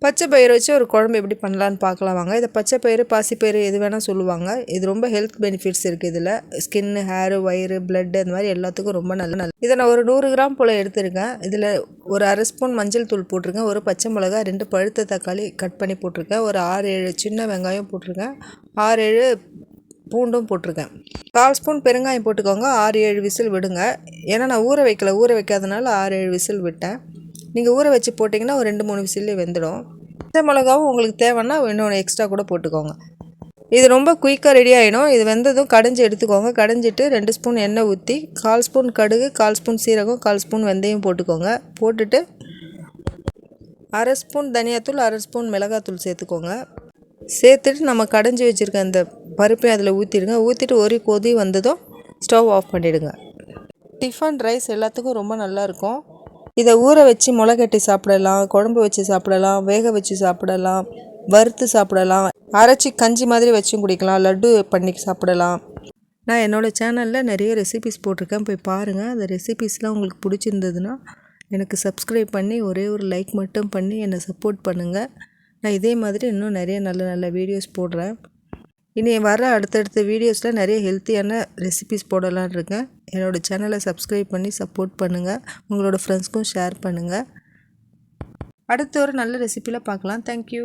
பச்சை பயிறு வச்சு ஒரு குழம்பு எப்படி பண்ணலான்னு பார்க்கலாம் வாங்க. இதை பச்சை பயிறு பாசிப்பயிறு எது வேணால் சொல்லுவாங்க. இது ரொம்ப ஹெல்த் பெனிஃபிட்ஸ் இருக்குது. இதில் ஸ்கின்னு, ஹேரு, வயிறு, பிளட் அந்த மாதிரி எல்லாத்துக்கும் ரொம்ப நல்ல. இதை நான் ஒரு 100 கிராம் போல் எடுத்துருக்கேன். இதில் ஒரு அரை ஸ்பூன் மஞ்சள் தூள் போட்டிருக்கேன், ஒரு பச்சை மிளகா, 2 பழுத்த தக்காளி கட் பண்ணி போட்டிருக்கேன், ஒரு 6-7 சின்ன வெங்காயம் போட்டிருக்கேன், 6-7 பூண்டும் போட்டிருக்கேன். 1/4 ஸ்பூன் பெருங்காயம் போட்டுக்கோங்க. 6-7 விசில் விடுங்க. ஏன்னா நான் ஊற வைக்காதனால 6-7 விசில் விட்டேன். நீங்கள் ஊற வச்சு போட்டிங்கன்னா ஒரு 2-3 விசில்லே வெந்துடும். பச்சை மிளகாவும் உங்களுக்கு தேவைன்னா இன்னொன்று எக்ஸ்ட்ரா கூட போட்டுக்கோங்க. இது ரொம்ப குயிக்காக ரெடி ஆகிடும். இது வெந்ததும் கடைஞ்சி எடுத்துக்கோங்க. கடைஞ்சிட்டு 2 ஸ்பூன் எண்ணெய் ஊற்றி 1/4 ஸ்பூன் கடுகு, 1/4 ஸ்பூன் சீரகம், 1/4 ஸ்பூன் வெந்தயம் போட்டுக்கோங்க. போட்டுட்டு அரை ஸ்பூன் தனியாத்தூள், அரை ஸ்பூன் மிளகாத்தூள் சேர்த்துக்கோங்க. சேர்த்துட்டு நம்ம கடைஞ்சி வச்சுருக்க அந்த பருப்பையும் அதில் ஊற்றிடுங்க. ஊற்றிட்டு ஒரு கொதி வந்ததும் ஸ்டவ் ஆஃப் பண்ணிவிடுங்க. டிஃபன், ரைஸ் எல்லாத்துக்கும் ரொம்ப நல்லாயிருக்கும். இதை ஊற வச்சு முளைகட்டி சாப்பிடலாம், குழம்பு வச்சு சாப்பிடலாம், வேக வச்சு சாப்பிடலாம், வறுத்து சாப்பிடலாம், அரைச்சி கஞ்சி மாதிரி வச்சும் குடிக்கலாம், லட்டு பண்ணி சாப்பிடலாம். நான் என்னோடய சேனலில் நிறைய ரெசிபிஸ் போட்டிருக்கேன், போய் பாருங்கள். அந்த ரெசிபிஸ்லாம் உங்களுக்கு பிடிச்சிருந்ததுன்னா எனக்கு சப்ஸ்கிரைப் பண்ணி ஒரே ஒரு லைக் மட்டும் பண்ணி என்னை சப்போர்ட் பண்ணுங்கள். நான் இதே மாதிரி இன்னும் நிறைய நல்ல நல்ல வீடியோஸ் போடுறேன். இனி வர அடுத்தடுத்த வீடியோஸில் நிறைய ஹெல்த்தியான ரெசிபிஸ் போடலான்னு இருக்கேன். என்னோடய சேனலை சப்ஸ்கிரைப் பண்ணி சப்போர்ட் பண்ணுங்கள். உங்களோட ஃப்ரெண்ட்ஸ்க்கும் ஷேர் பண்ணுங்கள். அடுத்த ஒரு நல்ல ரெசிபியில் பார்க்கலாம். தேங்க்யூ.